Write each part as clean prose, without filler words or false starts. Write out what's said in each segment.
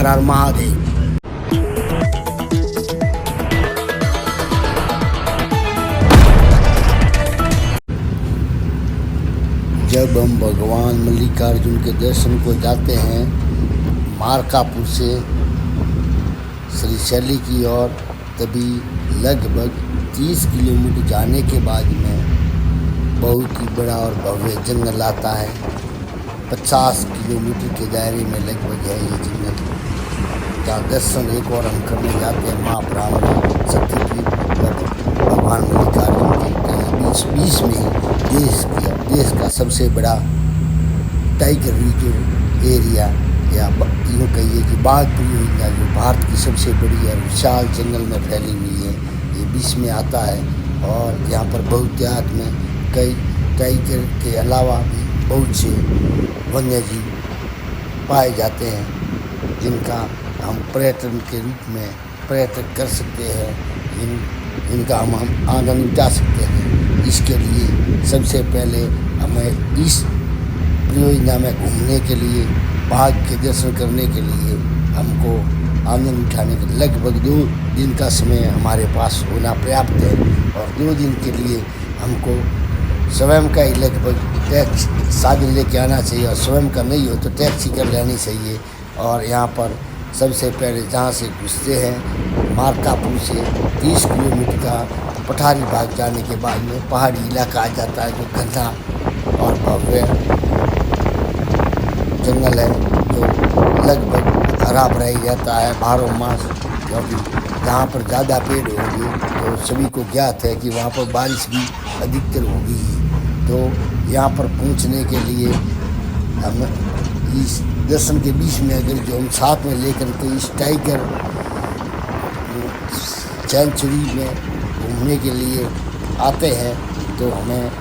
हर हर महादेव। जब हम भगवान मल्लिकार्जुन के दर्शन को जाते हैं मार्कापुर से श्रीशैली की ओर, तभी लगभग 30 किलोमीटर जाने के बाद में बहुत ही बड़ा और भव्य जंगल आता है। 50 किलोमीटर के दायरे में लगभग है ये जंगल, जहाँ दर्शन एक और हम करने जाते हैं माँ ब्राह्मणी शक्तिपीठ भगवान मल्लिकार्जुन के। बीच में ही देश का सबसे बड़ा टाइगर रिजर्व एरिया या यूँ कहिए कि बाघ परियोजना जो भारत की सबसे बड़ी और विशाल जंगल में फैली हुई है, ये बीच में आता है। और यहाँ पर बहुतायत में कई टाइगर के अलावा भी बहुत से वन्य जीव पाए जाते हैं, जिनका हम पर्यटन के रूप में पर्यटक कर सकते हैं, इनका हम आनंद उठा सकते हैं। इसके लिए सबसे पहले हमें इस परियोजना में घूमने के लिए, बाघ के दर्शन करने के लिए हमको आनंद उठाने के लगभग 2 दिन का समय हमारे पास होना पर्याप्त है। और 2 दिन के लिए हमको स्वयं का ही लगभग टैक्सी साधन लेके आना चाहिए, और स्वयं का नहीं हो तो टैक्सी कर लेनी चाहिए। और यहाँ पर सबसे पहले जहाँ से घुसते हैं मार्कापुर से 30 किलोमीटर का पठारी भाग जाने के बाद में पहाड़ी इलाका आ जाता है, जो घना और भव्य जंगल है, जो लगभग हरा भरा ही रहता है 12 मास। क्योंकि जहाँ पर ज़्यादा पेड़ होंगे तो सभी को ज्ञात है कि वहाँ पर बारिश भी अधिकतर होगी। तो यहाँ पर पहुँचने के लिए हम इस दर्शन के बीच में अगर जो हम साथ में लेकर के इस टाइगर सेंचुरी में घूमने के लिए आते हैं, तो हमें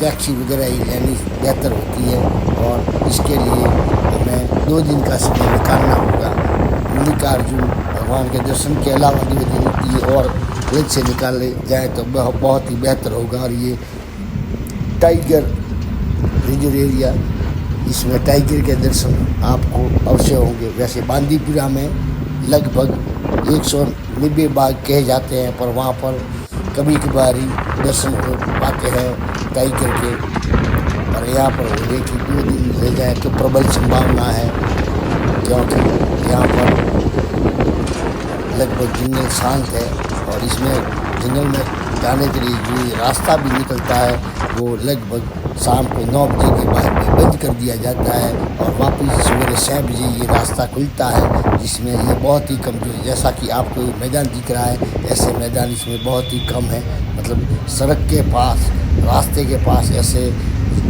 टैक्सी वगैरह ही लेनी बेहतर होती है। और इसके लिए हमें 2 दिन का समय निकालना होगा। मल्लिकार्जुन भगवान के दर्शन के अलावा 2 दिन ये और अलग से निकाले जाए तो बहुत ही बेहतर होगा। और ये टाइगर रिजर्व एरिया, इसमें टाइगर के दर्शन आपको अवश्य होंगे। वैसे बांदीपुरा में लगभग 190 बाघ कहे जाते हैं, पर वहाँ पर कभी कभार ही दर्शन हो पाते हैं टाइगर के। और यहाँ पर होने की 2 दिन रह जाए तो प्रबल संभावना है, क्योंकि यहाँ पर लगभग जंगल शांत है। और इसमें जंगल में जाने के लिए जो रास्ता भी निकलता है वो लगभग शाम को 9 बजे के बाद में बंद कर दिया जाता है, और वापस सवेरे 6 बजे ये रास्ता खुलता है, जिसमें ये बहुत ही कमजोर, जैसा कि आपको मैदान दिख रहा है ऐसे मैदान इसमें बहुत ही कम है। मतलब सड़क के पास, रास्ते के पास ऐसे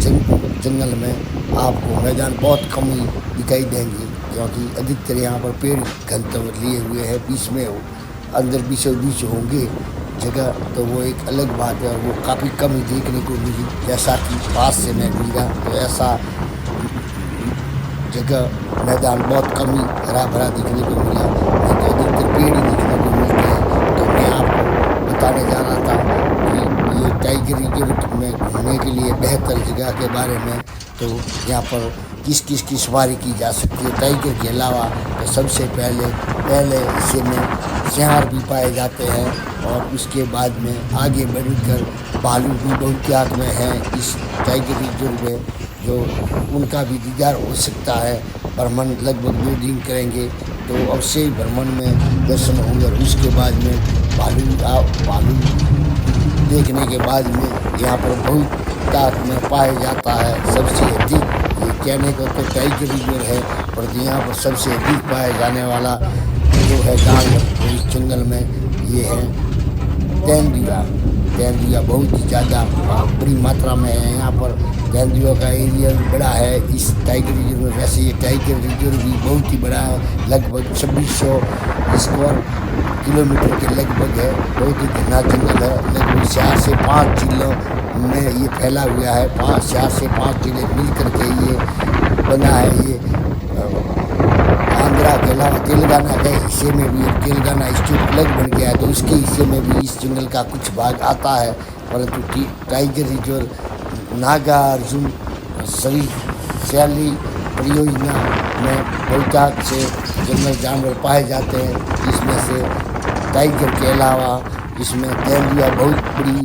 जंगल में आपको मैदान बहुत कम ही दिखाई देंगे, क्योंकि अधिकतर यहाँ पर पेड़ घनत्व लिए हुए हैं। बीच में अंदर बीचों बीच होंगे जगह तो वो एक अलग बात है, और वो काफ़ी कम ही देखने को मिली। जैसा कि पास से मैं मिला तो ऐसा जगह मैदान बहुत कम ही हरा भरा दिखने को मिला, नहीं तो अधिकतर पेड़ ही दिखने को मिलते हैं। तो मैं आपको बताने जा रहा था कि ये टाइगर रिजर्व में घूमने के लिए बेहतर जगह के बारे में। तो यहाँ पर किस किस की सवारी की जा सकती है टाइगर के अलावा, तो सबसे पहले हिस्से में सिंहार भी पाए जाते हैं, और उसके बाद में आगे बढ़कर भालू भी बहुतायत में हैं इस टाइगर रिजर्व में, जो उनका भी दीदार हो सकता है। भ्रमण लगभग 2 दिन करेंगे तो अवश्य ही भ्रमण में दर्शन होंगे। और उसके बाद में भालू देखने के बाद में यहाँ पर बहुतायत में पाया जाता है सबसे अधिक। ये कहने को तो टाइगर रिजर्व है, पर यहाँ पर सबसे अधिक पाया जाने वाला जो है जानवर इस जंगल में ये है तेंदुआ बहुत ही ज़्यादा बड़ी मात्रा में है। यहाँ पर तेंदुआ का एरिया भी बड़ा है इस टाइगर रिजर्व में। वैसे ये टाइगर रिजर्व भी बहुत ही बड़ा है, लगभग 2600 स्क्वायर किलोमीटर के लगभग है। बहुत ही घना जंगल है, लगभग 4 से 5 जिलों में ये फैला हुआ है। 4 से 5 जिले मिल करके ये बना है। ये आंध्रा के अलावा तेलंगाना के हिस्से में भी, तेलंगाना स्टेट अलग बन गया है तो उसके हिस्से में भी इस जंगल का कुछ भाग आता है। परंतु टाइगर रिजर्व नागार्जुन श्रीशैली परियोजना में बहुतायत से जंगल जानवर पाए जाते हैं, जिसमें से टाइगर के अलावा इसमें तेंदुआ बहुत बड़ी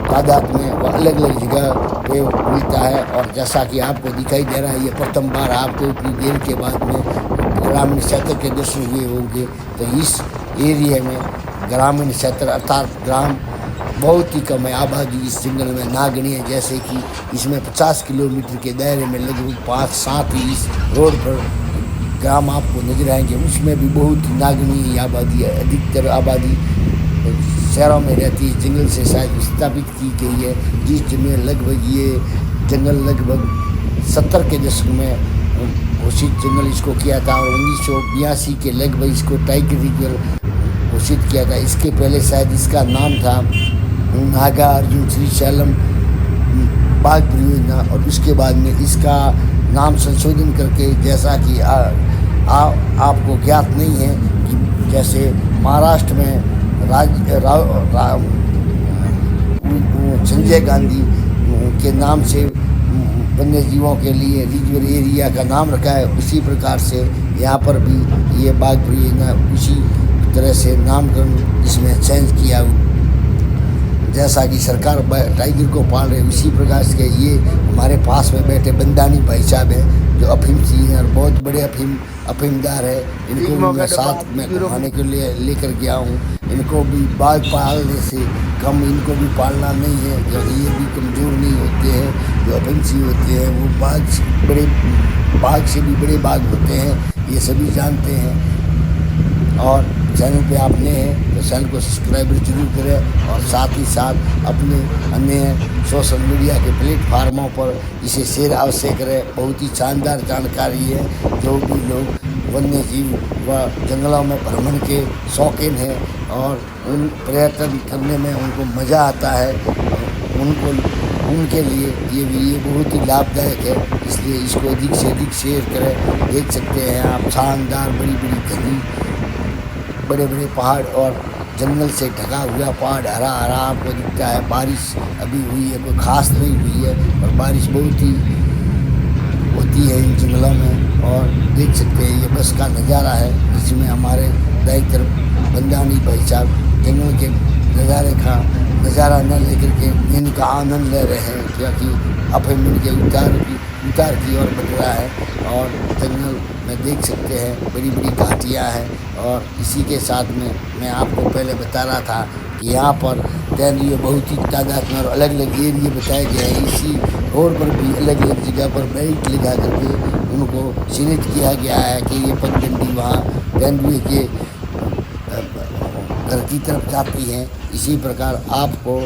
तादाद में व अलग अलग जगह पे मिलता है। और जैसा कि आपको दिखाई दे रहा है, ये प्रथम बार आपको इतनी देर के बाद में ग्रामीण क्षेत्र के दर्शन हुए होंगे। तो इस एरिया में ग्रामीण क्षेत्र अर्थात ग्राम बहुत ही कम है, आबादी इस जंगल में नागणीय है। जैसे कि इसमें 50 किलोमीटर के दायरे में लगभग 5-7 ही इस रोड पर ग्राम आपको नजर आएंगे, उसमें भी बहुत ही नागणीय आबादी है। अधिकतर आबादी शहरों में रहती है, जंगल से शायद स्थापित की गई है, जिसमें लगभग ये जंगल लगभग 70 के दशक में घोषित जंगल इसको किया था और 1982 के लगभग इसको टाइगर रिजर्व घोषित किया था। इसके पहले शायद इसका नाम था नागा अर्जुन श्रीशैलम बाघ परियोजना, और उसके बाद में इसका नाम संशोधन करके, जैसा कि आपको ज्ञात नहीं है कि जैसे महाराष्ट्र में संजय गांधी के नाम से वन्य जीवों के लिए रिजर्व एरिया का नाम रखा है, उसी प्रकार से यहाँ पर भी ये बाघ परियोजना उसी तरह से नामकरण इसमें चेंज किया। जैसा कि सरकार टाइगर को पाल रहे, उसी प्रकार से ये हमारे पास में बैठे बंदानी भाई साहब हैं जो अफीम सी हैं और बहुत बड़े अफीमदार है। इनको भी मैं साथ में घुमाने के लिए लेकर गया हूँ। इनको भी बाघ पालने से कम इनको भी पालना नहीं है, क्योंकि ये भी कमज़ोर नहीं होते हैं। जो अफीम सी होते हैं वो बाघ से भी बड़े बाघ होते हैं, ये सभी जानते हैं। और चैनल पे आप नए हैं तो चैनल को सब्सक्राइब जरूर करें और साथ ही साथ अपने अन्य सोशल मीडिया के प्लेटफार्मों पर इसे शेयर अवश्य करें। बहुत ही शानदार जानकारी है। जो भी लोग वन्य जीव व जंगलों में भ्रमण के शौकीन हैं और उन पर्यटन करने में उनको मज़ा आता है, उनके लिए ये बहुत ही लाभदायक है। इसलिए इसको अधिक से अधिक शेयर करें। देख सकते हैं आप शानदार बड़ी घनी बड़े पहाड़ और जंगल से ढका हुआ पहाड़ हरा आपको दिखता है। बारिश अभी हुई है, कोई खास नहीं हुई है, और बारिश बहुत ही होती है इन जंगलों में। और देख सकते हैं ये बस का नज़ारा है, जिसमें हमारे दाई तरफ बंदानी भाई साहब जंगल के नज़ारे का नज़ारा न लेकर के इनका आनंद ले रहे हैं, क्योंकि अफीम इनके उतार की ओर बढ़ रहा है। और जंगल में देख सकते हैं बड़ी घाटियाँ हैं। और इसी के साथ में मैं आपको पहले बता रहा था कि यहाँ पर तेंदुए बहुत ही तादाद में और अलग अलग एरिए बताए गए हैं। इसी रोड पर भी अलग अलग जगह पर बेल्ट लगा करके उनको चिन्हित किया गया है कि ये पगडंडी वहाँ तेंदुए के घर की तरफ जाती हैं। इसी प्रकार आपको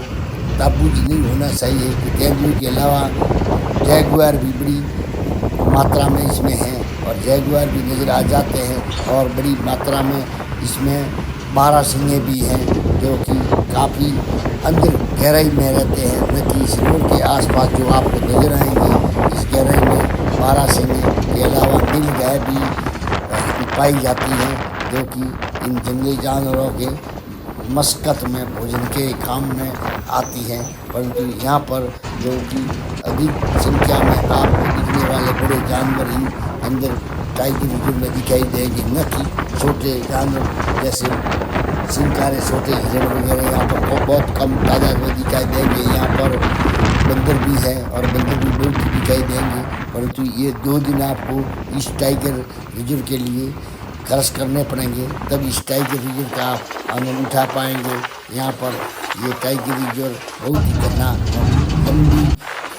ताबूज नहीं होना चाहिए कि तेंदुए के अलावा जैगुआर भी बड़ी मात्रा में इसमें हैं और जैगुआर भी नज़र आ जाते हैं। और बड़ी मात्रा में इसमें बारहसिंगे भी हैं, जो कि काफ़ी अंदर गहराई में रहते हैं, न कि इस रोड के आसपास जो आपको नज़र आएंगे। इस गहराई में बारहसिंगे के अलावा नीलगाय भी पाई जाती हैं, जो कि इन जंगली जानवरों के मशक्क़त में भोजन के काम में आती हैं। परंतु यहाँ पर जो कि अधिक संख्या में आपको दिखने वाले बड़े जानवर ही अंदर टाइगर रिजर्व में दिखाई देंगे, न कि छोटे जानवर जैसे सिंकारे, छोटे हिरण वगैरह यहाँ पर बहुत कम तादाद में दिखाई देंगे। यहाँ पर बंदर भी है और बंदर भी बहुत दिखाई देंगे। परंतु ये 2 दिन आपको इस टाइगर रिजर्व के लिए खर्च करने पड़ेंगे, तब इस टाइगर रिजर्व का आप आनंद उठा पाएंगे। यहाँ पर ये टाइगर रिजर्व बहुत ही घना लंबी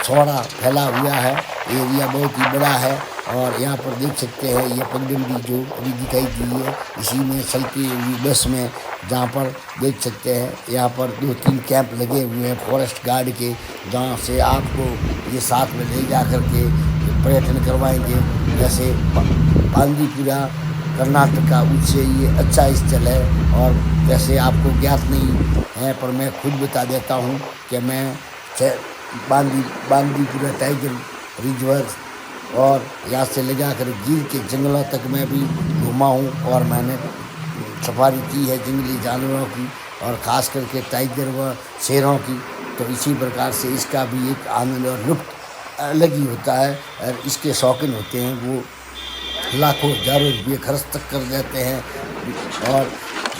चौड़ा फैला हुआ है, एरिया बहुत ही बड़ा है। और यहाँ पर देख सकते हैं ये पगडंडी जो अभी दिखाई दी है, इसी में चलती हुई बस में, जहाँ पर देख सकते हैं यहाँ पर 2-3 कैंप लगे हुए हैं फॉरेस्ट गार्ड के, जहाँ से आपको ये साथ में ले जा कर के पर्यटन करवाएंगे। जैसे बांदीपुरा कर्नाटक उससे ये अच्छा स्थल है। और जैसे आपको ज्ञात नहीं है, पर मैं खुद बता देता हूँ कि मैं बांदीपुरा टाइगर रिजर्व और यहाँ से ले जाकर गिर के जंगलों तक मैं भी घूमा हूँ और मैंने सफारी की है जंगली जानवरों की और ख़ास करके टाइगर व शेरों की। तो इसी प्रकार से इसका भी एक आनंद और लुत्फ़ अलग ही होता है और इसके शौकीन होते हैं वो लाखों हज़ारों रुपये खर्च तक कर देते हैं। और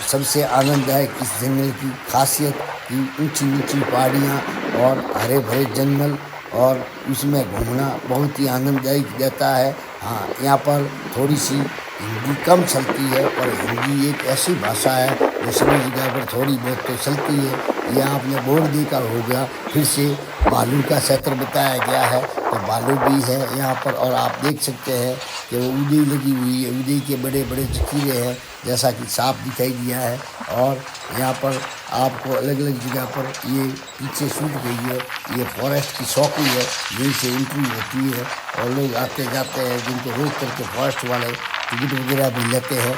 सबसे आनंददायक इस जंगल की खासियत कि ऊंची ऊंची पहाड़ियाँ और हरे भरे जंगल और उसमें घूमना बहुत ही आनंददायक देता है। हाँ, यहाँ पर थोड़ी सी हिंदी कम चलती है, पर हिंदी एक ऐसी भाषा है जो सभी जगह पर थोड़ी बहुत तो चलती है। यहाँ आपने बोर्ड देखा होगा, फिर से भालू का क्षेत्र बताया गया है, तो भालू भी है यहाँ पर। और आप देख सकते हैं कि वो उदय लगी हुई है, उदय के बड़े बड़े जखीरे हैं जैसा कि साफ दिखाई दिया है। और यहाँ पर आपको अलग अलग जगह पर ये पीछे शूट गई है, ये फॉरेस्ट की चौकी है, यहीं से एंट्री होती है और लोग आते जाते हैं जिनको रोक करके फॉरेस्ट वाले टिकट वगैरह भी लेते हैं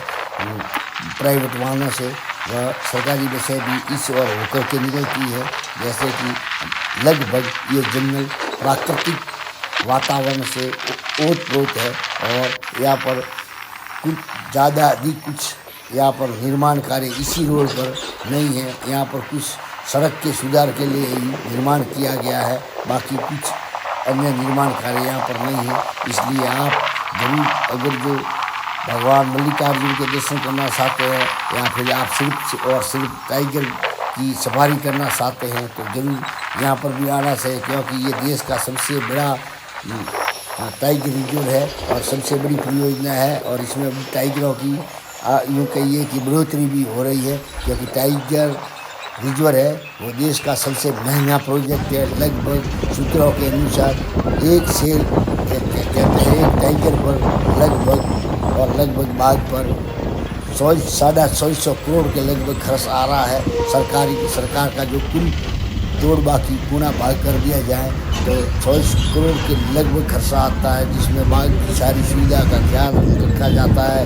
प्राइवेट वाहनों से। वह सरकारी बसें भी इस और होकर के निकलती है। जैसे कि लगभग ये जंगल प्राकृतिक वातावरण से ओत-प्रोत है और यहाँ पर कुछ ज़्यादा अधिक कुछ यहाँ पर निर्माण कार्य इसी रोड पर नहीं है। यहाँ पर कुछ सड़क के सुधार के लिए ही निर्माण किया गया है, बाकी कुछ अन्य निर्माण कार्य यहाँ पर नहीं है। इसलिए आप जरूर अगर जो भगवान मल्लिकार्जुन के दर्शन करना चाहते हैं या फिर आप सिर्फ टाइगर की सफारी करना चाहते हैं तो जरूर यहाँ पर भी आना चाहिए, क्योंकि ये देश का सबसे बड़ा टाइगर रिजर्व है और सबसे बड़ी परियोजना है। और इसमें टाइगरों की यूँ कहिए कि बढ़ोतरी भी हो रही है, क्योंकि टाइगर रिजर्व है वो देश का सबसे महंगा प्रोजेक्ट है। लगभग सूत्रों के अनुसार एक शेर कहते हैं एक टाइगर पर लगभग बाघ पर 650 करोड़ के लगभग खर्च आ रहा है। सरकार का जो कुल तोड़ बाकी पूरा भाग कर दिया जाए तो 100 करोड़ के लगभग खर्चा आता है, जिसमें बाघ की सारी सुविधा का ख्याल रखा जाता है।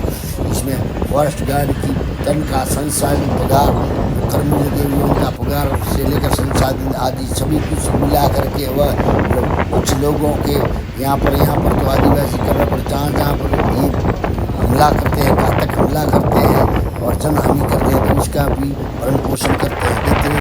इसमें फॉरेस्ट गार्ड की तनख्वाह, संसाधन, पगार, कर्मी लगे हुए उनका पगार से लेकर संसाधन आदि सभी कुछ मिला करके वह कुछ लोगों के यहाँ पर तो आदिवासी करना पड़ता है, जहाँ पर ये हमला करते हैं, घातक हमला करते हैं और जनहानि करते हैं, तो उसका भी भरण पोषण करते हैं।